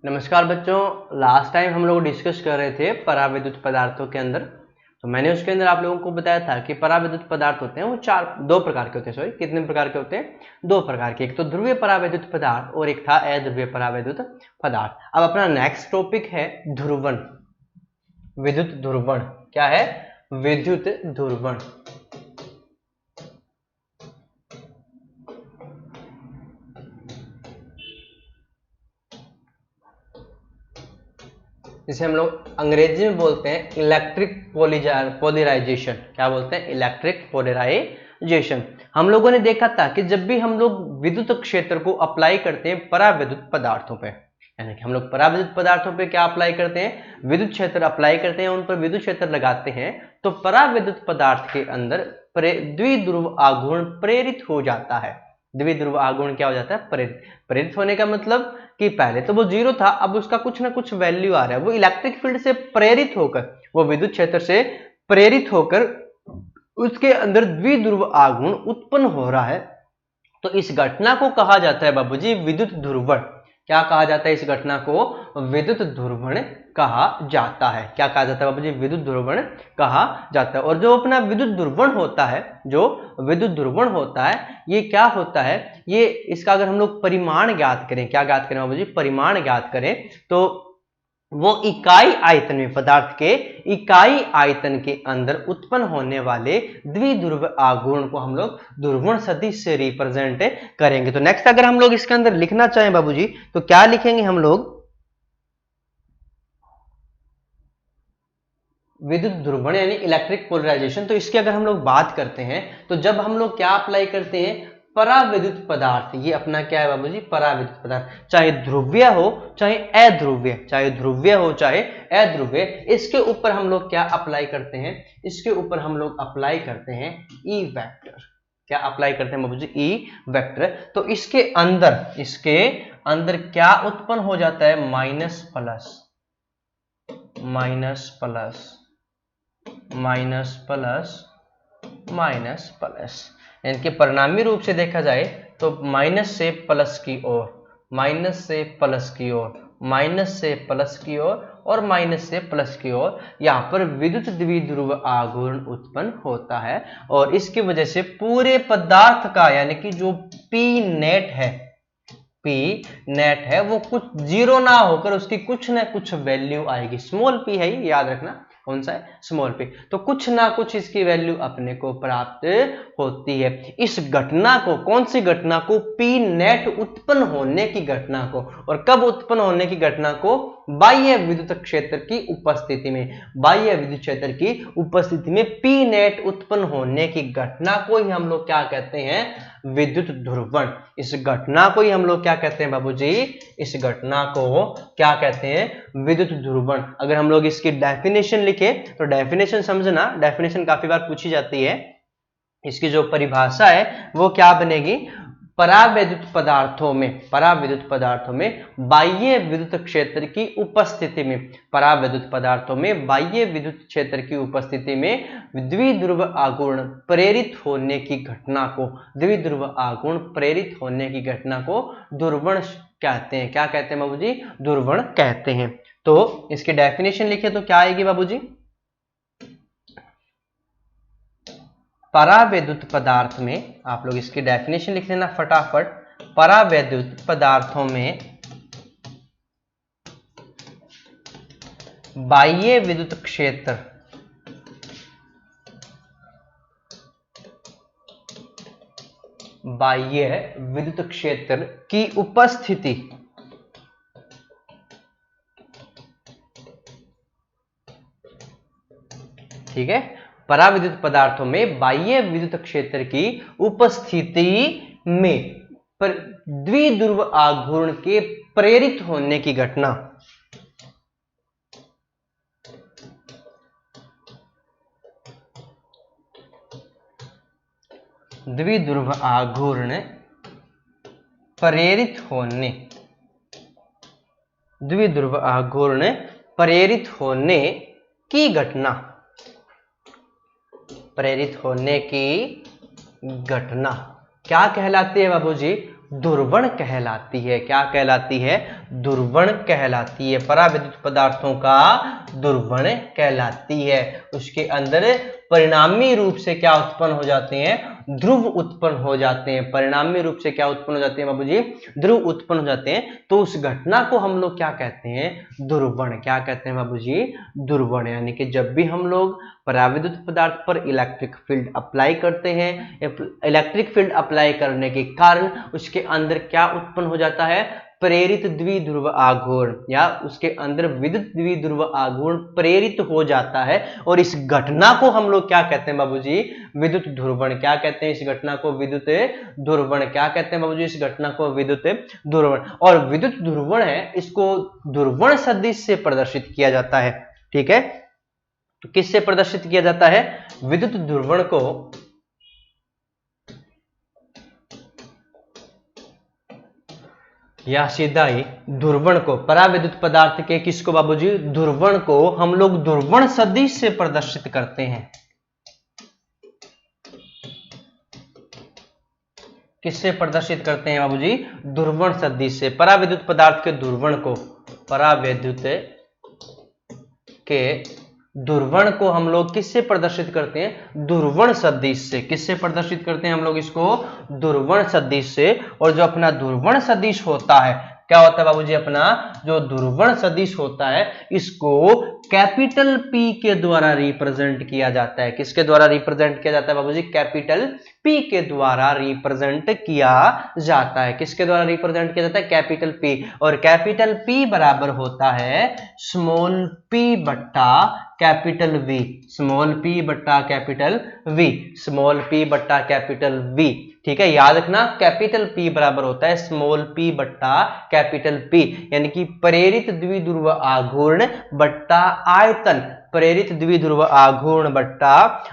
नमस्कार बच्चों, last time हम लोग डिस्कस कर रहे थे परावैद्युत पदार्थों के अंदर। तो मैंने उसके अंदर आप लोगों को बताया था कि परावैद्युत पदार्थ होते हैं वो दो प्रकार के होते हैं। सॉरी, कितने प्रकार के होते हैं? दो प्रकार के। एक तो ध्रुवीय परावैद्युत पदार्थ और एक था अध्रुवीय परावैद्युत पदार्थ। अब अपना नेक्स्ट टॉपिक है ध्रुवण, विद्युत ध्रुवण। क्या है? विद्युत ध्रुवण। जिसे हम लोग अंग्रेजी में बोलते हैं इलेक्ट्रिक पोलराइजेशन। क्या बोलते हैं? Electric polarization. हम लोगों ने देखा था कि जब भी हम लोग विद्युत क्षेत्र को अप्लाई करते हैं परावैद्युत पदार्थों पे, यानी कि हम लोग परावैद्युत पदार्थों पे क्या अप्लाई करते हैं? विद्युत क्षेत्र अप्लाई करते हैं, उन पर विद्युत क्षेत्र लगाते हैं, तो परावैद्युत पदार्थ के अंदर द्विध्रुव आघूर्ण प्रेरित हो जाता है। द्विध्रुव आघूर्ण क्या हो जाता है? प्रेरित होने का मतलब कि पहले तो वो जीरो था, अब उसका कुछ ना कुछ वैल्यू आ रहा है। वो इलेक्ट्रिक फील्ड से प्रेरित होकर, वो विद्युत क्षेत्र से प्रेरित होकर उसके अंदर द्विध्रुव आघूर्ण उत्पन्न हो रहा है। तो इस घटना को कहा जाता है बाबूजी विद्युत ध्रुवण। क्या कहा जाता है? इस घटना को विद्युत ध्रुवण कहा जाता है। क्या कहा जाता है बाबूजी? विद्युत ध्रुवण कहा जाता है। और जो अपना विद्युत ध्रुवण होता है, जो विद्युत ध्रुवण होता है, ये क्या होता है? ये इसका अगर हम लोग परिमाण ज्ञात करें, क्या ज्ञात करें बाबूजी? परिमाण ज्ञात करें तो वो इकाई आयतन में, पदार्थ के इकाई आयतन के अंदर उत्पन्न होने वाले द्विध्रुव आघूर्ण को हम लोग ध्रुवण सदिश से रिप्रेजेंट करेंगे। तो नेक्स्ट अगर हम लोग इसके अंदर लिखना चाहें बाबूजी तो क्या लिखेंगे हम लोग? विद्युत ध्रुवण यानी इलेक्ट्रिक पोलराइजेशन। तो इसकी अगर हम लोग बात करते हैं तो जब हम लोग क्या अप्लाई करते हैं? परावैद्युत पदार्थ। ये अपना क्या है बाबूजी? परावैद्युत पदार्थ। चाहे ध्रुवीय हो चाहे अध्रुवीय, चाहे ध्रुवीय हो चाहे अध्रुवीय, इसके ऊपर हम लोग क्या अप्लाई करते हैं? इसके ऊपर हम लोग अप्लाई करते हैं ई वेक्टर। क्या अप्लाई करते हैं बाबूजी? E vector. तो इसके अंदर क्या उत्पन्न हो जाता है? Minus plus, minus plus, minus plus, minus plus. यानी कि परिणामी रूप से देखा जाए तो माइनस से प्लस की ओर, माइनस से प्लस की ओर, माइनस से प्लस की ओर और माइनस से प्लस की ओर, यहाँ पर विद्युत द्विध्रुव आघूर्ण उत्पन्न होता है। और इसकी वजह से पूरे पदार्थ का, यानी कि जो पी नेट है, पी नेट है, वो कुछ जीरो ना होकर उसकी कुछ ना कुछ वैल्यू आएगी। स्मॉल पी है ये, याद रखना। कौन सा है? Small P. तो कुछ ना कुछ इसकी वैल्यू अपने को प्राप्त होती है। इस घटना को, कौन सी घटना को? पी नेट उत्पन्न होने की घटना को। और कब उत्पन्न होने की घटना को? बाह्य विद्युत क्षेत्र की उपस्थिति में। बाह्य विद्युत क्षेत्र की उपस्थिति में पी नेट उत्पन्न होने की घटना को ही हम लोग क्या कहते हैं? विद्युत ध्रुवण। इस घटना को ही हम लोग क्या कहते हैं बाबूजी? इस घटना को क्या कहते हैं? विद्युत ध्रुवण। अगर हम लोग इसकी डेफिनेशन लिखे तो डेफिनेशन समझना, डेफिनेशन काफी बार पूछी जाती है। इसकी जो परिभाषा है वो क्या बनेगी? परावैद्युत पदार्थों में, परावैद्युत पदार्थों में बाह्य विद्युत क्षेत्र की उपस्थिति में, परावैद्युत पदार्थों में बाह्य विद्युत क्षेत्र की उपस्थिति में द्विध्रुव आघूर्ण प्रेरित होने की घटना को, द्विध्रुव आघूर्ण प्रेरित होने की घटना को ध्रुवण कहते हैं। क्या कहते हैं बाबूजी? ध्रुवण कहते हैं। तो इसकी डेफिनेशन लिखे तो क्या आएगी बाबूजी? परावैद्युत पदार्थ में, आप लोग इसकी डेफिनेशन लिख लेना फटाफट। परावैद्युत पदार्थों में बाह्य विद्युत क्षेत्र, बाह्य विद्युत क्षेत्र की उपस्थिति, ठीक है, परावैद्युत पदार्थों में बाह्य विद्युत क्षेत्र की उपस्थिति में द्विध्रुव आघूर्ण के प्रेरित होने की घटना, द्विध्रुव आघूर्ण प्रेरित होने, द्विध्रुव आघूर्ण प्रेरित होने की घटना, प्रेरित होने की घटना क्या कहलाती है बाबूजी? दुर्वण कहलाती है। क्या कहलाती है? दुर्वण कहलाती है। परावैद्युत पदार्थों का दुर्वण कहलाती है। उसके अंदर परिणामी रूप से क्या उत्पन्न हो जाते हैं? ध्रुव उत्पन्न हो जाते हैं। परिणामी रूप से क्या उत्पन्न हो जाते हैं बाबूजी? ध्रुव उत्पन्न हो जाते हैं। तो उस घटना को हम लोग क्या कहते हैं? दुर्वण। क्या कहते हैं बाबूजी? दुर्वण। यानी कि जब भी हम लोग परावैद्युत पदार्थ पर इलेक्ट्रिक फील्ड अप्लाई करते हैं, इलेक्ट्रिक फील्ड अप्लाई करने के कारण उसके अंदर क्या उत्पन्न हो जाता है? प्रेरित द्विध्रुव आघूर्ण, या उसके अंदर विद्युत द्विध्रुव आघूर्ण प्रेरित हो जाता है। और इस घटना को हम लोग क्या कहते हैं बाबूजी? विद्युत ध्रुवण। क्या कहते हैं इस घटना को? विद्युत ध्रुवण। क्या कहते हैं बाबूजी इस घटना को? विद्युत ध्रुवण। और विद्युत ध्रुवण है, इसको ध्रुवण सदिश से प्रदर्शित किया जाता है। ठीक है, तो किससे प्रदर्शित किया जाता है? विद्युत ध्रुवण को या सीधा ही ध्रुवण को, परावैद्युत पदार्थ के किसको बाबूजी? ध्रुवण को हम लोग ध्रुवण सदिश से प्रदर्शित करते हैं। किससे प्रदर्शित करते हैं बाबूजी? ध्रुवण सदिश से। परावैद्युत पदार्थ के ध्रुवण को, परावैद्युत के ध्रुवण को हम लोग किससे प्रदर्शित करते हैं? ध्रुवण सदिश से। किससे प्रदर्शित करते हैं हम लोग इसको? ध्रुवण सदिश से। और जो अपना ध्रुवण सदिश होता है, क्या होता है बाबूजी? अपना जो ध्रुवण सदिश होता है, इसको कैपिटल P के द्वारा रिप्रेजेंट किया जाता है। किसके द्वारा रिप्रेजेंट किया जाता है बाबूजी? कैपिटल P के द्वारा रिप्रेजेंट किया जाता है। किसके द्वारा रिप्रेजेंट किया जाता है? Capital P। और कैपिटल P बराबर होता है स्मॉल p बट्टा कैपिटल V। स्मॉल p बट्टा कैपिटल V। स्मॉल p बट्टा कैपिटल V। ठीक है, याद रखना, कैपिटल P बराबर होता है स्मॉल p बट्टा कैपिटल P, यानी कि प्रेरित द्विध्रुव आघूर्ण बट्टा आयतन। प्रेरित द्विध्रुव आघूर्ण बट्टा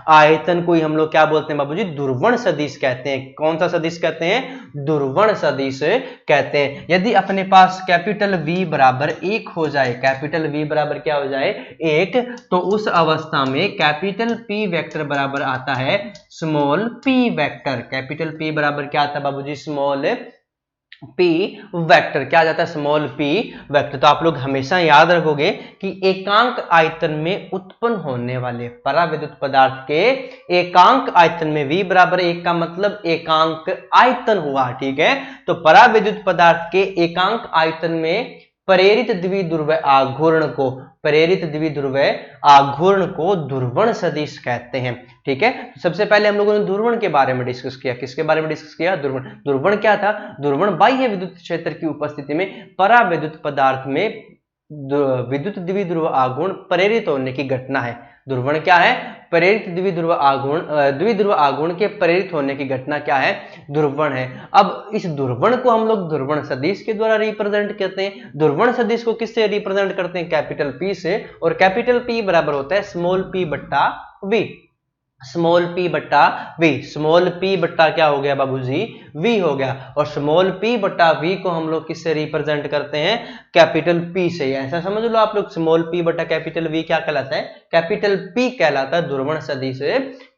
आयतन को ही हम लोग क्या बोलते हैं बाबूजी? ध्रुवण सदिश कहते हैं। कौन सा सदिश कहते हैं? ध्रुवण सदिश कहते हैं। यदि अपने पास कैपिटल V बराबर 1 हो जाए, कैपिटल V बराबर क्या हो जाए? 1, तो उस अवस्था में कैपिटल P वेक्टर बराबर आता है small p vector. Capital P बराबर क्या आता है बाबूजी? Small p vector. क्या जाता है? Small p vector. तो आप लोग हमेशा याद रखोगे कि एकांक आयतन में उत्पन्न होने वाले परावैद्युत पदार्थ के एकांक आयतन में v बराबर 1 का मतलब एकांक आयतन हुआ। ठीक है, तो परावैद्युत पदार्थ के एकांक आयतन में प्रेरित द्विध्रुव आघूर्ण को, प्रेरित द्विध्रुव आघूर्ण को ध्रुवण सदिश कहते हैं। ठीक है, सबसे पहले हम लोगों ने ध्रुवण के बारे में डिस्कस किया। किसके बारे में डिस्कस किया? ध्रुवण। ध्रुवण क्या था? ध्रुवण बाह्य विद्युत क्षेत्र की उपस्थिति में परावैद्युत पदार्थ में विद्युत द्विध्रुव आघूर्ण प्रेरित होने की घटना है। ध्रुवण क्या है? प्रेरित द्विध्रुव आघूर्ण, द्विध्रुव आघूर्ण के प्रेरित होने की घटना क्या है? ध्रुवण है। अब इस ध्रुवण को हम लोग ध्रुवण सदिश के द्वारा रिप्रेजेंट करते हैं। ध्रुवण सदिश को किससे रिप्रेजेंट करते हैं? कैपिटल P से। और कैपिटल P बराबर होता है स्मॉल p बट्टा V। स्मॉल p बट्टा V। स्मॉल p बट्टा क्या हो गया बाबूजी? V हो गया। और स्मॉल p बट्टा V को हम लोग किससे रिप्रेजेंट करते हैं? कैपिटल P से। ऐसा समझ लो आप लोग, स्मॉल p बट्टा कैपिटल V क्या कहलाता है? कैपिटल P कहलाता है, ध्रुवण सदिश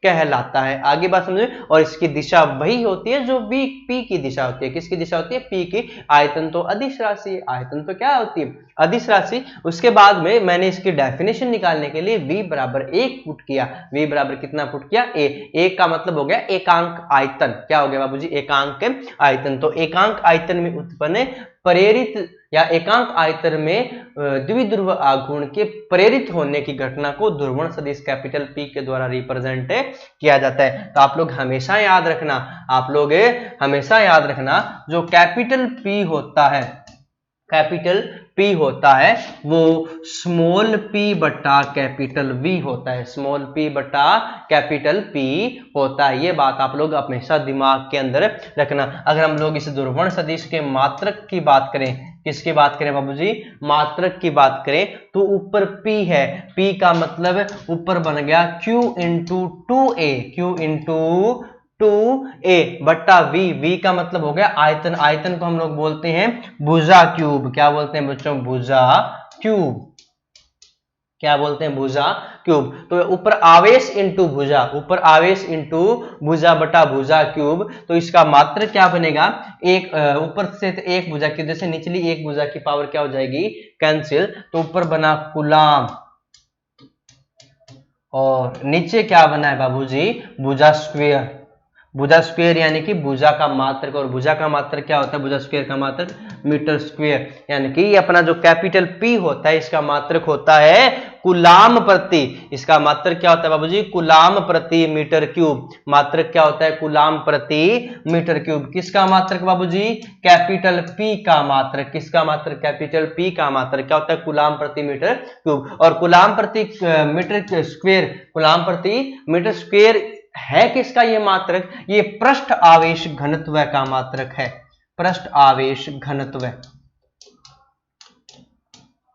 कहलाता है। आगे बात समझे। और इसकी दिशा वही होती है जो P की दिशा होती है। किसकी दिशा होती है? P की। आयतन तो अदिश राशि, आयतन तो क्या होती है? अदिश राशि। उसके बाद में मैंने इसकी डेफिनेशन निकालने के लिए V बराबर 1 पुट किया। V बराबर कितना पुट किया? A का मतलब हो गया एकांक आयतन। क्या हो गया बाबूजी? एकांक आयतन। तो एकांक आयतन में उत्पन्न प्रेरित या एकांक आयतन में द्विध्रुव आघूर्ण के प्रेरित होने की घटना को ध्रुवण सदिश कैपिटल P के द्वारा रिप्रेजेंट किया जाता है। तो आप लोग हमेशा याद रखना, आप लोग हमेशा याद रखना, जो कैपिटल P होता है, कैपिटल P होता है वो स्मॉल p बट्टा कैपिटल V होता है। स्मॉल p बट्टा कैपिटल P होता है। ये बात आप लोग हमेशा दिमाग के अंदर रखना। अगर हम लोग इस ध्रुवण सदिश के मात्रक की बात करें, किसकी बात करें बाबूजी? मात्रक की बात करें, तो ऊपर P है, P का मतलब ऊपर बन गया Q into 2A, Q into 2A बट्टा V। V का मतलब हो गया आयतन। आयतन को हम लोग बोलते हैं भुजा क्यूब। क्या बोलते हैं बच्चों? भुजा क्यूब। क्या बोलते हैं, भुजा क्यूब। तो ऊपर आवेश इंटू भुजा, ऊपर आवेश इंटू भुजा बटा भुजा क्यूब, तो इसका मात्रक क्या बनेगा, एक ऊपर से एक भुजा की वजह से निचली एक भुजा की पावर क्या हो जाएगी, कैंसिल, तो ऊपर बना कूलाम और नीचे क्या बना है बाबूजी, भुजा स्क्वायर। भुजा स्क्वायर यानी कि भुजा का मात्रक, और भुजा का मात्रक क्या होता है, भुजा स्क्वायर का मात्रक मीटर स्क्वायर, यानी कि ये अपना जो कैपिटल P होता है इसका मात्रक होता है कूलाम प्रति, इसका मात्रक क्या होता है बाबूजी, कूलाम प्रति मीटर क्यूब। मात्रक क्या होता है, कूलाम प्रति मीटर क्यूब। किसका मात्रक बाबूजी, कैपिटल P का मात्रक। किसका मात्रक, कैपिटल P का मात्रक क्या होता है, कूलाम प्रति मीटर क्यूब। और कूलाम प्रति मीटर स्क्वायर, कूलाम प्रति मीटर स्क्वायर है किसका ये मात्रक, ये पृष्ठ आवेश घनत्व का मात्रक है, पृष्ठ आवेश घनत्व।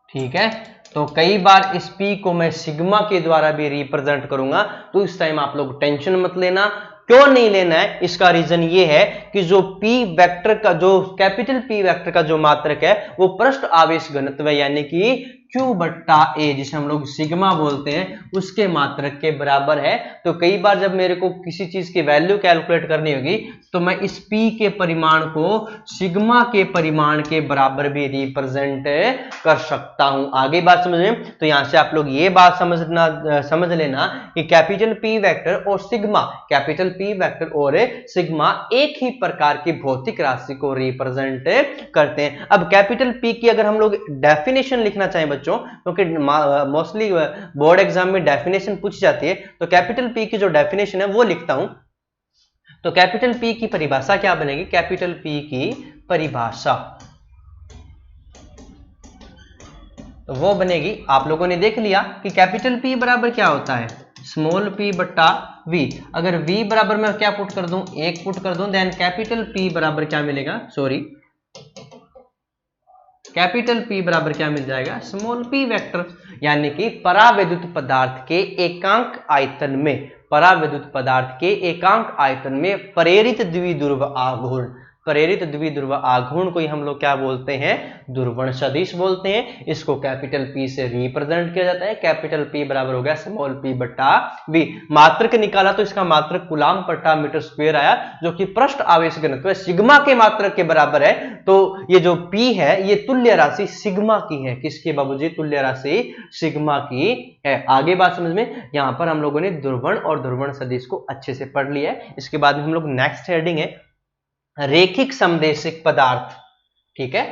ठीक है, तो कई बार इस P को मैं सिग्मा के द्वारा भी रिप्रेजेंट करूंगा, तो इस टाइम आप लोग टेंशन मत लेना। क्यों नहीं लेना है, इसका रीजन ये है कि जो P वेक्टर का, जो कैपिटल P वेक्टर का जो मात्रक है वो पृष्ठ आवेश घनत्व है, यानी कि Q बट्टा A, जिसे हम लोग सिग्मा बोलते हैं, उसके मात्रक के बराबर है। तो कई बार जब मेरे को किसी चीज की वैल्यू कैलकुलेट करनी होगी तो मैं इस P के परिमाण को सिग्मा के परिमाण के बराबर भी रिप्रेजेंट कर सकता हूं। आगे बात समझ में, तो यहां से आप लोग ये बात समझ लेना कि कैपिटल P वेक्टर और सिग्मा, कैपिटल P वेक्टर और सिग्मा एक ही प्रकार की भौतिक राशि को रिप्रेजेंट करते हैं। अब कैपिटल P की अगर हम लोग डेफिनेशन लिखना चाहें बच्चों, क्योंकि मोस्टली बोर्ड एग्जाम में डेफिनेशन पूछी जाती है, तो कैपिटल P की जो डेफिनेशन है वो लिखता हूं। तो कैपिटल P की परिभाषा क्या बनेगी, कैपिटल P की परिभाषा तो वो बनेगी, आप लोगों ने देख लिया कि कैपिटल P बराबर क्या होता है, स्मॉल p बट्टा v। अगर v बराबर मैं क्या पुट कर दूं, 1 पुट कर दूं, देन कैपिटल P बराबर क्या मिलेगा, सॉरी कैपिटल P बराबर क्या मिल जाएगा, स्मॉल p वेक्टर। यानी कि परावैद्युत पदार्थ के एकांक आयतन में, परावैद्युत पदार्थ के एकांक आयतन में प्रेरित द्विध्रुव आघूर्ण, प्रेरित द्विध्रुव आघूर्ण को ही हम लोग क्या बोलते हैं, ध्रुवण सदिश बोलते हैं। इसको कैपिटल P से रिप्रेजेंट किया जाता है। कैपिटल P बराबर हो गया स्मॉल p बट्टा v। मात्रक निकाला तो इसका मात्रक कूलाम बट्टा मीटर स्क्वायर आया, जो कि पृष्ठ आवेश घनत्व है, सिग्मा के मात्रक के बराबर है। तो ये जो P है ये तुल्य राशि सिग्मा की है। किसकी बाबूजी, तुल्य राशि सिग्मा की है। आगे बात समझ में, यहां पर हम लोगों ने ध्रुवण और ध्रुवण सदिश को अच्छे से पढ़ लिया है। इसके बाद में हम लोग नेक्स्ट हेडिंग है रेखिक समदेशिक पदार्थ। ठीक है,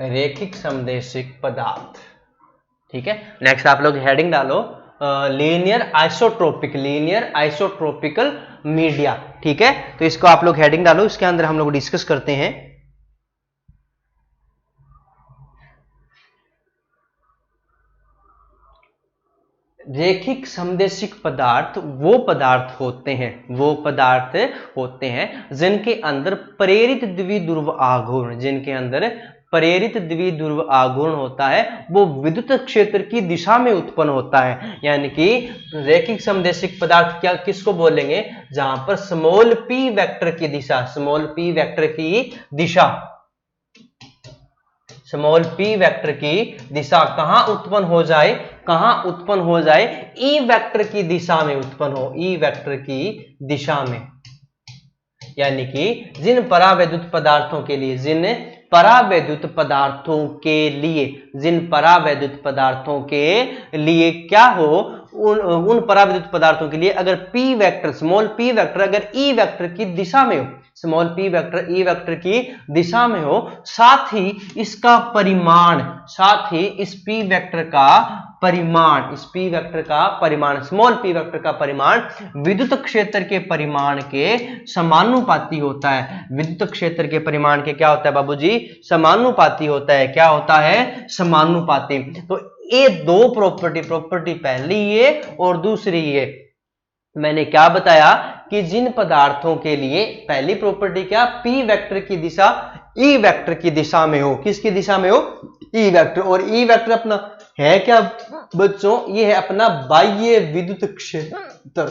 रेखिक समदेशिक पदार्थ। ठीक है, नेक्स्ट आप लोग हेडिंग डालो लीनियर आइसोट्रोपिक, लीनियर आइसोट्रोपिकल मीडिया। ठीक है, तो इसको आप लोग हेडिंग डालो, इसके अंदर हम लोग डिस्कस करते हैं रेखिक समदेशिक पदार्थ वो पदार्थ होते हैं, वो पदार्थ होते हैं जिनके अंदर प्रेरित द्विध्रुव आघूर्ण, जिनके अंदर प्रेरित द्विध्रुव आघूर्ण होता है, वो विद्युत क्षेत्र की दिशा में उत्पन्न होता है। यानी कि रेखिक समदेशिक पदार्थ क्या किसको बोलेंगे, जहां पर स्मॉल p वेक्टर की दिशा, स्मॉल p वेक्टर की दिशा, स्मॉल p वेक्टर की दिशा कहां उत्पन्न हो जाए, कहां उत्पन्न हो जाए, E वेक्टर की दिशा में उत्पन्न हो, E वेक्टर की दिशा में। यानी कि जिन परावैद्युत पदार्थों के लिए, जिन परावैद्युत पदार्थों के लिए, जिन परावैद्युत पदार्थों के लिए क्या हो, उन परावैद्युत पदार्थों के लिए अगर p vector, small p vector अगर E वेक्टर की दिशा में हो, small p vector E vector की दिशा में हो, साथ ही इसका परिमाण, साथ ही इस p वेक्टर का परिमाण, इस p वेक्टर का परिमाण, स्मॉल p वेक्टर का परिमाण विद्युत क्षेत्र के परिमाण के समानुपाती होता है। विद्युत क्षेत्र के परिमाण के क्या होता है बाबूजी, समानुपाती होता है। क्या होता है, समानुपाती। तो ये दो प्रॉपर्टी, प्रॉपर्टी पहली ये और दूसरी ये, मैंने क्या बताया कि जिन पदार्थों के लिए पहली प्रॉपर्टी क्या, p वेक्टर की दिशा E वेक्टर की दिशा में हो, किसकी दिशा में हो, E वेक्टर। और E वेक्टर अपना है क्या बच्चों ये है अपना बाह्य विद्युत क्षेत्र।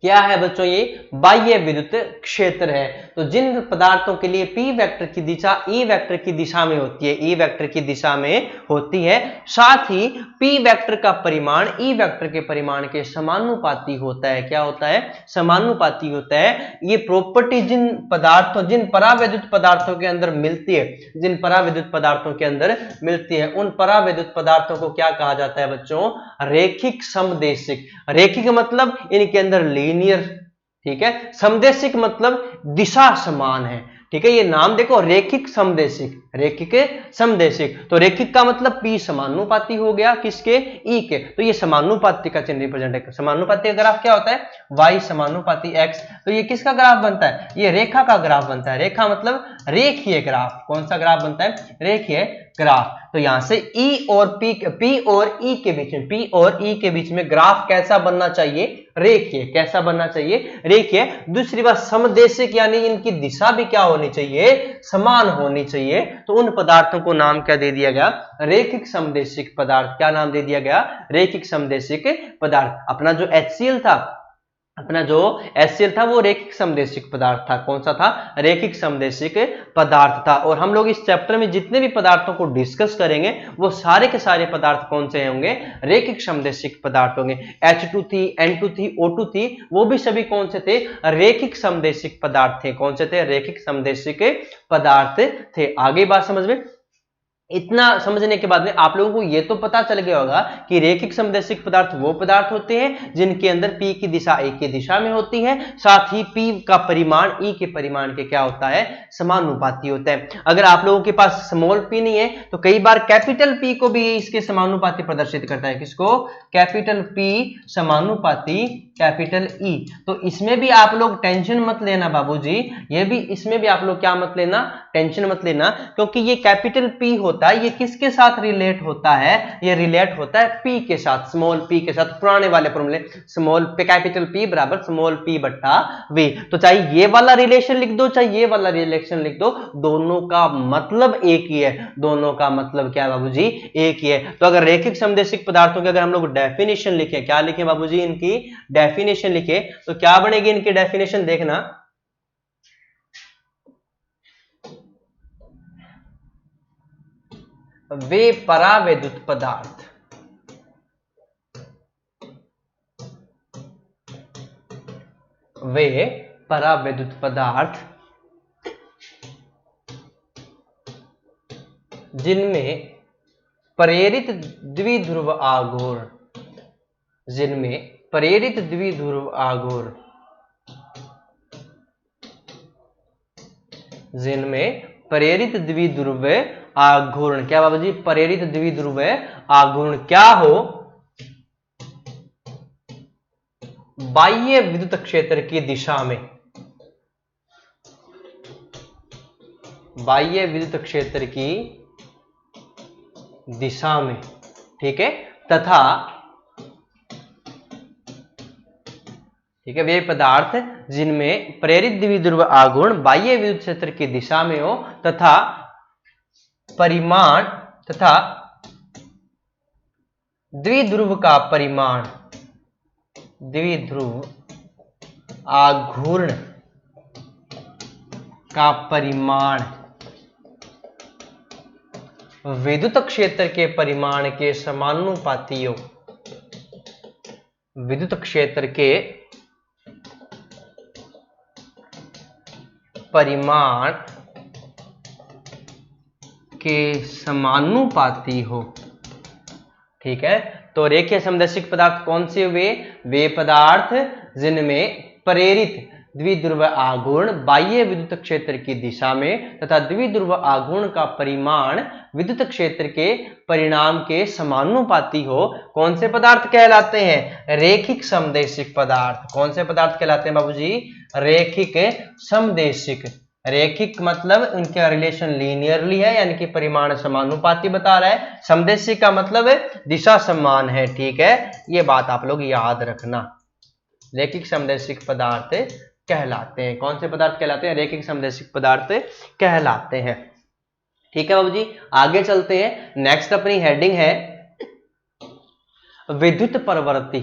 क्या है बच्चों? ये बाह्य विद्युत क्षेत्र है। तो जिन पदार्थों के लिए P वेक्टर की दिशा E वेक्टर की दिशा में होती है, E वेक्टर की दिशा में होती है, साथ ही P वेक्टर का परिमाण E वेक्टर के परिमाण के समानुपाती होता है। क्या होता है? समानुपाती होता है। ये प्रॉपर्टी जिन परावैद्युत पदार्थों के अंदर मिलती है, जिन परावैद्युत पदार्थों के अंदर मिलती है, उन परावैद्युत पदार्थों को क्या कहा जाता है बच्चों? रेखिक समदेशिक। रेखिक मतलब इनके अंदर लीनियर, ठीक है। समदेशिक मतलब दिशा समान है, ठीक है। ये नाम देखो, रेखिक समदेशिक, रेखिक समदेशिक। तो रेखिक का मतलब P समानुपाती हो गया किसके? E के। तो ये समानुपाती का चिन्ह रिप्रेजेंट है। समानुपाती का ग्राफ क्या होता है? Y समानुपाती X। तो ये किसका ग्राफ बनता है? ये रेखा का ग्राफ बनता है। रेखा मतलब रेखीय ग्राफ। कौन सा ग्राफ बनता है? रेखीय ग्राफ। तो यहां से P और E के बीच में ग्राफ कैसा बनना चाहिए? रेखीय। कैसा बनना चाहिए? रेखीय। दूसरी बात समदेशिक, यानी इनकी दिशा भी क्या होनी चाहिए? समान होनी चाहिए। तो उन पदार्थों को नाम क्या दे दिया गया? रेखिक समदेशिक पदार्थ। क्या नाम दे दिया गया? रेखिक समदेशिक पदार्थ। अपना जो HCl था वो रेखिक समदेशिक पदार्थ था। कौन सा था? रेखिक समदेशिक पदार्थ था। और हम लोग इस चैप्टर में जितने भी पदार्थों को डिस्कस करेंगे वो सारे के सारे पदार्थ कौन से होंगे? रेखिक समदेशिक पदार्थ होंगे। H2 थी, N2 थी, O2 थी, वो भी सभी कौन से थे? रेखिक समदेशिक पदार्थ थे। कौन से थे? रेखिक समदेशिक पदार्थ थे। आगे बात समझ में? इतना समझने के बाद में आप लोगों को यह तो पता चल गया होगा कि रेखिक समदेशिक पदार्थ वो पदार्थ होते हैं जिनके अंदर P की दिशा E की दिशा में होती है, साथ ही P का परिमाण E के परिमाण के क्या होता है? समानुपाती होता है। अगर आप लोगों के पास स्मॉल p नहीं है तो कई बार कैपिटल P को भी इसके समानुपाती प्रदर्शित करता है। किसको? कैपिटल P समानुपाती कैपिटल E। तो इसमें भी आप लोग टेंशन मत लेना बाबूजी, ये भी इसमें भी आप लोग क्या मत लेना? टेंशन मत लेना, क्योंकि ये कैपिटल P होता है, ये किसके साथ रिलेट होता है? ये रिलेट होता है P के साथ, स्मॉल p के साथ। पुराने वाले फॉर्मूले स्मॉल p कैपिटल P बराबर स्मॉल p बट्टा v। तो चाहे ये वाला रिलेशन लिख दो, चाहे ये वाला रिलेशन लिख दो, दोनों का मतलब एक ही है। दोनों का मतलब क्या है बाबूजी? एक ही है। तो अगर रेखिक समदेशिक पदार्थों की अगर हम लोग डेफिनेशन लिखे, क्या लिखे बाबूजी? इनकी डेफिनेशन लिखे, तो क्या बनेगी इनकी डेफिनेशन? देखना, वे परावैद्युत पदार्थ जिनमें प्रेरित द्विध्रुव आघूर्ण, क्या बाबूजी? प्रेरित द्विध्रुव आघूर्ण क्या हो? बाह्य विद्युत क्षेत्र की दिशा में, बाह्य विद्युत क्षेत्र की दिशा में, ठीक है, तथा, ठीक है, वे पदार्थ जिनमें प्रेरित द्विध्रुव आघूर्ण बाह्य विद्युत क्षेत्र की दिशा में हो तथा परिमाण तथा द्विध्रुव का परिमाण, द्विध्रुव आघूर्ण का परिमाण विद्युत क्षेत्र के परिमाण के समानुपाती हो। विद्युत क्षेत्र के परिमाण के समानुपाती हो, ठीक है। तो रेखीय समदेशिक पदार्थ कौन से हुए? वे पदार्थ जिनमें प्रेरित द्विध्रुव आघूर्ण बाह्य विद्युत क्षेत्र की दिशा में तथा द्विध्रुव आघूर्ण का परिमाण विद्युत क्षेत्र के परिणाम के समानुपाती हो। कौन से पदार्थ कहलाते हैं? रेखिक समदेशिक पदार्थ। कौन से पदार्थ कहलाते हैं बाबूजी? रेखिक समदेशिक। रेखिक मतलब उनका रिलेशन लीनियरली है, यानी कि परिमाण समानुपाती बता रहा है। समदेशिक का मतलब है दिशा समान है, ठीक है। ये बात आप लोग याद रखना। रेखिक समदेशिक पदार्थ कहलाते हैं। कौन से पदार्थ कहलाते हैं? रेखिक समदेशिक पदार्थ कहलाते हैं, ठीक है बाबूजी। आगे चलते हैं। नेक्स्ट अपनी हेडिंग है विद्युत परवर्ती।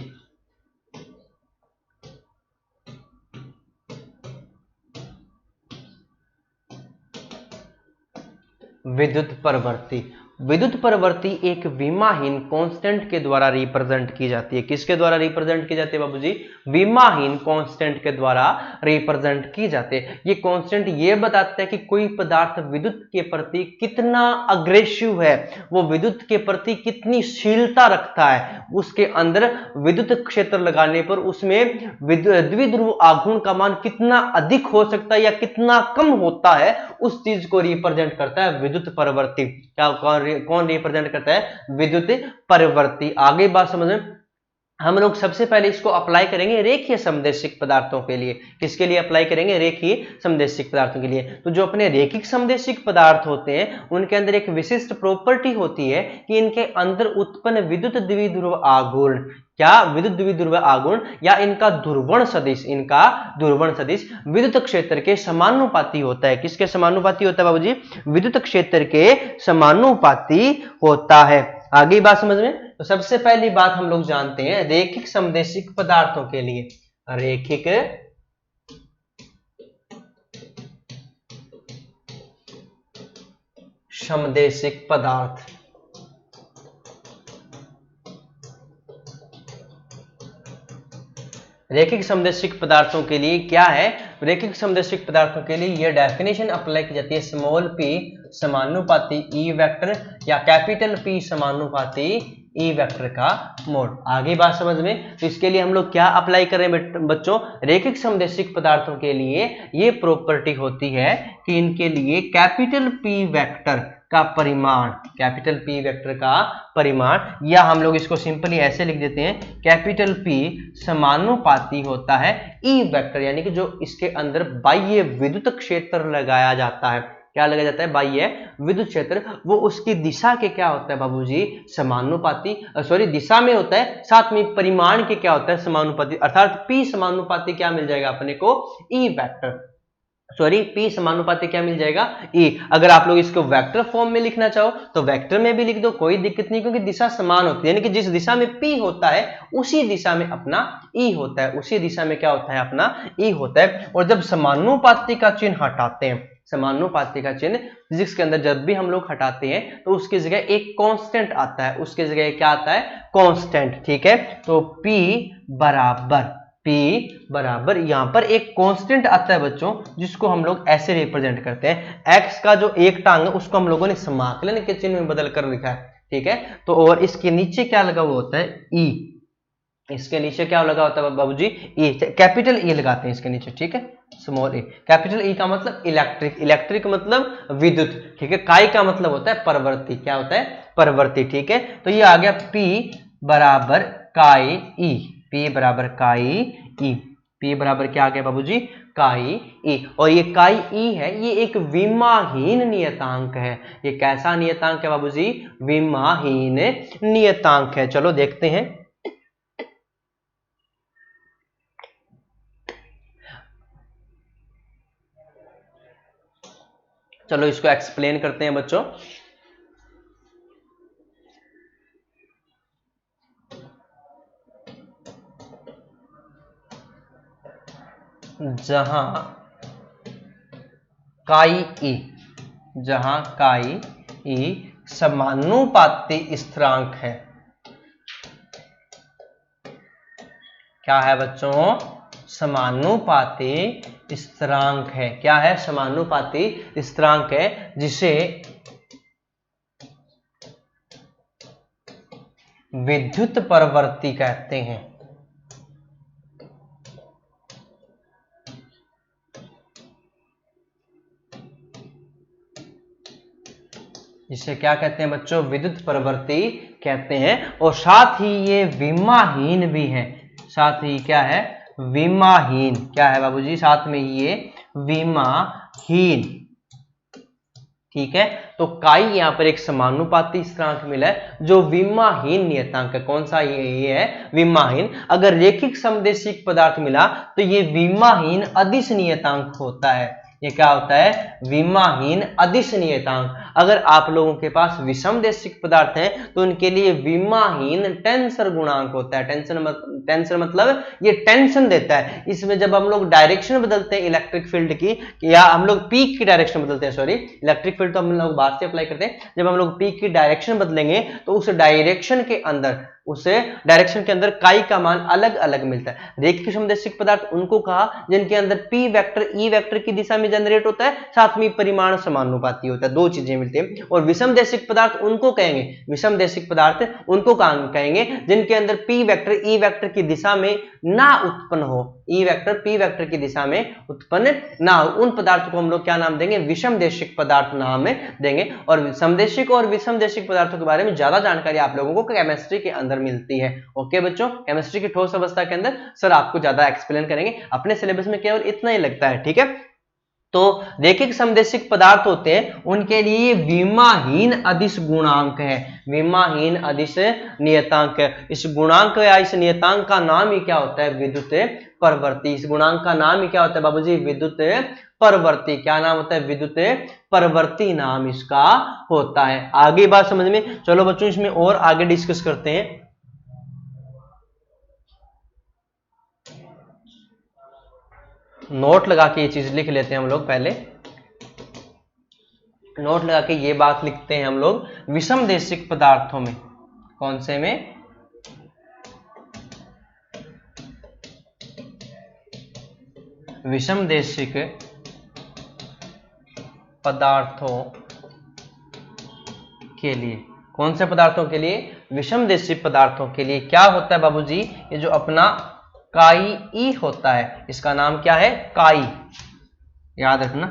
विद्युत परवर्ती, विद्युत परवर्ती एक विमाहीन कांस्टेंट के द्वारा रिप्रेजेंट की जाती है। किसके द्वारा रिप्रेजेंट की जाती है बाबूजी? विमाहीन कांस्टेंट के द्वारा रिप्रेजेंट की जाती है। ये कांस्टेंट ये बताता है कि कोई पदार्थ विद्युत के प्रति कितना अग्रेसिव है, वो विद्युत के प्रति कितनी शीलता रखता है, उसके अंदर विद्युत क्षेत्र लगाने पर उसमें द्विध्रुव आघूर्ण का मान कितना अधिक हो सकता है या कितना कम होता है, उस चीज को रिप्रेजेंट करता है विद्युत परवर्ती। क्या कौन रिप्रेजेंट करता है? विद्युत परिवर्ती। आगे बात समझ में, हम लोग सबसे पहले इसको अप्लाई करेंगे रेखीय समदैशिक पदार्थों के लिए। किसके लिए अप्लाई करेंगे? रेखीय समदैशिक पदार्थों के लिए। तो जो अपने रेखिक समदैशिक पदार्थ होते हैं उनके अंदर एक विशिष्ट प्रॉपर्टी होती है कि इनके अंदर उत्पन्न विद्युत द्विध्रुव आघूर्ण, क्या विद्युत द्विध्रुव आघूर्ण या इनका ध्रुवण सदिश, इनका ध्रुवण सदिश विद्युत क्षेत्र के समानुपाती होता है। किसके समानुपाती होता है बाबूजी? विद्युत क्षेत्र के समानुपाती होता है। आगे बात समझ में, तो सबसे पहली बात हम लोग जानते हैं रेखिक समदैशिक पदार्थों के लिए। रेखिक समदैशिक पदार्थ, रेखिक समदैशिक पदार्थों के लिए क्या है? रेखिक समदैशिक पदार्थों के लिए यह डेफिनेशन अप्लाई की जाती है, स्मॉल p समानुपाती ई वेक्टर या कैपिटल P समानुपाती ई वेक्टर का मोड। आगे बात समझ में, तो इसके लिए हम लोग क्या अप्लाई कर रहे हैं बच्चों? रेखिक समदैशिक पदार्थों के लिए ये प्रॉपर्टी होती है कि इनके लिए कैपिटल P वेक्टर का परिमाण, कैपिटल P वेक्टर का परिमाण, या हम लोग इसको सिंपली ऐसे लिख देते हैं, कैपिटल P समानुपाती होता है E वेक्टर, यानी कि जो इसके अंदर बाह्य विद्युत क्षेत्र लगाया जाता है। क्या लगाया जाता है? बाह्य विद्युत क्षेत्र, वो उसकी दिशा के क्या होता है बाबूजी? समानुपाती, सॉरी दिशा में होता है, साथ में परिमाण के क्या होता है? समानुपाती, अर्थात P समानुपाती क्या मिल जाएगा अपने को? E वेक्टर, सॉरी P समानुपाती क्या मिल जाएगा? E। अगर आप लोग इसको वेक्टर फॉर्म में लिखना चाहो तो वेक्टर में भी लिख दो, कोई दिक्कत नहीं, क्योंकि दिशा समान होती है, यानी कि जिस दिशा में P होता है उसी दिशा में अपना E होता है, उसी दिशा में क्या होता है? अपना E होता है। और जब समानुपाती का चिन्ह हटाते हैं, समानुपाती का चिन्ह फिजिक्स के अंदर जब भी हम लोग हटाते हैं तो उसकी जगह एक कांस्टेंट आता है, उसकी जगह क्या आता है? कांस्टेंट, ठीक है। तो P बराबर यहां पर एक कांस्टेंट आता है बच्चों, जिसको हम लोग ऐसे रिप्रेजेंट करते हैं, x का जो एक टांग है उसको हम लोगों ने समाकलन के चिन्ह में बदल कर लिखा है, ठीक है। तो और इसके नीचे क्या लगा हुआ होता है? E। इसके नीचे क्या लगा होता है बाबूजी? E, कैपिटल E लगाते हैं इसके नीचे, ठीक है, स्मॉल e। कैपिटल E का मतलब इलेक्ट्रिक, इलेक्ट्रिक मतलब विद्युत, ठीक है। काई का मतलब होता है परवर्ती, क्या होता है? परवर्ती, ठीक है। तो ये आ गया P बराबर काई E, P बराबर काई E, P बराबर क्या आ गया बाबूजी? काई E। और ये काई E है, ये एक विमाहीन नियतांक है। ये कैसा नियतांक है बाबूजी? विमाहीन नियतांक है। चलो देखते हैं। चलो इसको एक्सप्लेन करते हैं बच्चों। जहां काई ई समानुपाती स्थिरांक है, क्या है बच्चों? समानुपाती स्थिरांक है। क्या है? समानुपाती स्थिरांक है, जिसे विद्युत परवर्ती कहते हैं। जिसे क्या कहते हैं बच्चों? विद्युत परवर्ती कहते हैं। और साथ ही ये विमाहीन भी है, साथ ही क्या है? विमाहीन। क्या है बाबूजी? साथ में ये विमाहीन, ठीक है। तो काई यहां पर एक समानुपाती स्थिरांक मिला है जो विमाहीन नियतांक है। कौन सा? ये है विमाहीन। अगर रेखिक समदैशिक पदार्थ मिला तो ये विमाहीन अदिश नियतांक होता है। ये क्या होता है? विमाहीन अदिश नियतांक। अगर आप लोगों के पास विषमदेशिक पदार्थ हैं तो उनके लिए विमाहीन टेंसर गुणांक होता है। टेंसर मतलब ये टेंशन देता है। इसमें जब हम लोग डायरेक्शन बदलते हैं इलेक्ट्रिक फील्ड की, या हम लोग पीक की डायरेक्शन बदलते हैं, सॉरी इलेक्ट्रिक फील्ड तो हम लोग बाहर से अप्लाई करते हैं, जब हम लोग पीक की डायरेक्शन बदलेंगे तो उस डायरेक्शन के अंदर काई का मान अलग अलग मिलता है। रेखीय विषमदेशिक पदार्थ उनको कहा जिनके अंदर पी वेक्टर ई वेक्टर की दिशा में जनरेट होता है, साथ में परिमाण समानुपाती होता है, दो चीजें मिलती है। और विषमदेशिक पदार्थ उनको कहेंगे, विषमदेशिक पदार्थ उनको कहेंगे जिनके अंदर पी वेक्टर ई वेक्टर की दिशा में ना उत्पन्न हो, ई वेक्टर पी वेक्टर की दिशा में उत्पन्न ना हो, उन पदार्थों को हम लोग क्या नाम देंगे, विषमदेशिक पदार्थ नाम देंगे। और समदेशिक और विषमदेशिक पदार्थों के बारे में ज्यादा जानकारी आप लोगों को केमिस्ट्री के अंदर मिलती है। ओके बच्चों, केमिस्ट्री की ठोस अवस्था के अंदर सर आपको ज्यादा एक्सप्लेन करेंगे, अपने सिलेबस में केवल इतना ही लगता है, ठीक है। तो रेखिक समदेशिक पदार्थ होते हैं उनके लिए विमाहीन अदिश गुणांक है, विमाहीन अदिश नियतांक है। इस गुणांक या इस नियतांक का नाम ही क्या होता है, विद्युत परवर्ती। इस गुणांक का नाम ही क्या होता है बाबूजी, विद्युत परवर्ती। क्या नाम होता है, विद्युत परवर्ती नाम इसका होता है। आगे बात समझ में, चलो बच्चों इसमें और आगे डिस्कस करते हैं। नोट लगा के ये चीज लिख लेते हैं हम लोग, पहले नोट लगा के ये बात लिखते हैं हम लोग विषमदेशिक पदार्थों में। कौन से में, विषमदेशिक पदार्थों के लिए। कौन से पदार्थों के लिए, विषमदेशिक पदार्थों के लिए क्या होता है बाबूजी, ये जो अपना काई ई होता है, इसका नाम क्या है, काई, याद रखना,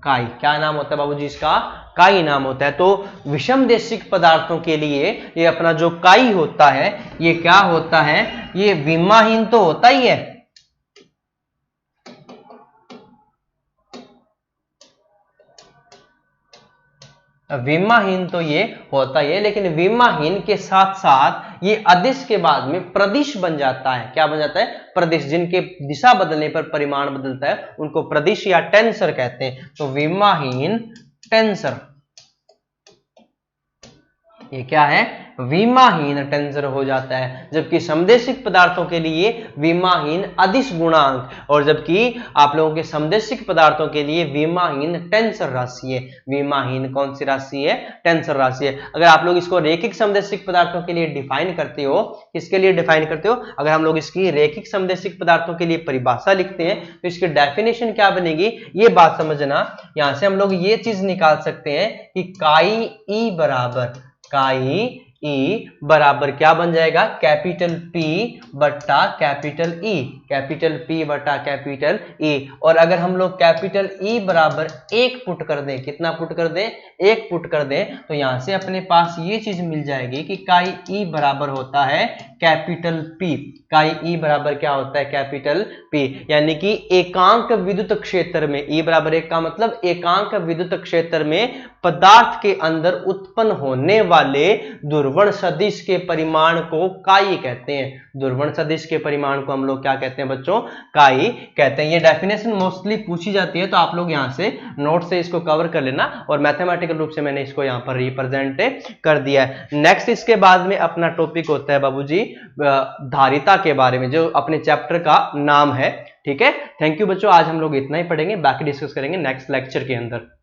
काई। क्या नाम होता है बाबूजी इसका, काई नाम होता है। तो विषमदेशिक पदार्थों के लिए ये अपना जो काई होता है ये क्या होता है, ये विमाहीन तो होता ही है, विमाहीन तो ये होता ही है, लेकिन विमाहीन के साथ साथ ये अदिश के बाद में प्रदिश बन जाता है। क्या बन जाता है, प्रदिश। जिनके दिशा बदलने पर परिमाण बदलता है उनको प्रदिश या टेंसर कहते हैं। तो विमाहीन टेंसर, ये क्या है, विमाहीन टेंसर हो जाता है। जबकि समदेशिक पदार्थों के लिए विमाहीन अदिश गुणांक, और जबकि आप लोगों के समदेशिक पदार्थों के लिए विमाहीन टेंसर राशि है। विमाहीन कौन सी राशि है, टेंसर राशि है। अगर आप लोग इसको रेखिक समदेशिक पदार्थों के लिए डिफाइन करते हो, किसके लिए डिफाइन करते हो, अगर हम लोग इसकी रेखिक समदेशिक पदार्थों के लिए परिभाषा लिखते हैं तो इसकी डेफिनेशन क्या बनेगी, ये बात समझना। यहां से हम लोग ये चीज निकाल सकते हैं कि काई ई बराबर, काई ई बराबर क्या बन जाएगा, कैपिटल पी बट्टा कैपिटल ई, कैपिटल पी बट्टा कैपिटल ई। और अगर हम लोग कैपिटल ई बराबर 1 पुट कर दें, कितना पुट कर दें, 1 पुट कर दें, तो यहां से अपने पास ये चीज मिल जाएगी कि काई ई बराबर होता है कैपिटल पी। काई ई बराबर क्या होता है, कैपिटल पी। यानी कि एकांक विद्युत क्षेत्र में, ई बराबर 1 का मतलब एकांक विद्युत क्षेत्र में पदार्थ के अंदर उत्पन्न होने वाले ध्रुवण सदिश के परिमाण को काई कहते हैं। ध्रुवण सदिश के परिमाण को हम लोग क्या कहते हैं बच्चों, काई कहते हैं। ये डेफिनेशन मोस्टली पूछी जाती है, तो आप लोग यहां से नोट से इसको कवर कर लेना, और मैथमेटिकल रूप से मैंने इसको यहां पर रिप्रेजेंट कर दिया है। नेक्स्ट इसके बाद में अपना टॉपिक होता है बाबूजी धारिता के बारे में, जो अपने चैप्टर का नाम है, ठीक है। थैंक यू बच्चों, आज हम लोग इतना ही पढ़ेंगे, बाकी डिस्कस करेंगे नेक्स्ट लेक्चर के अंदर।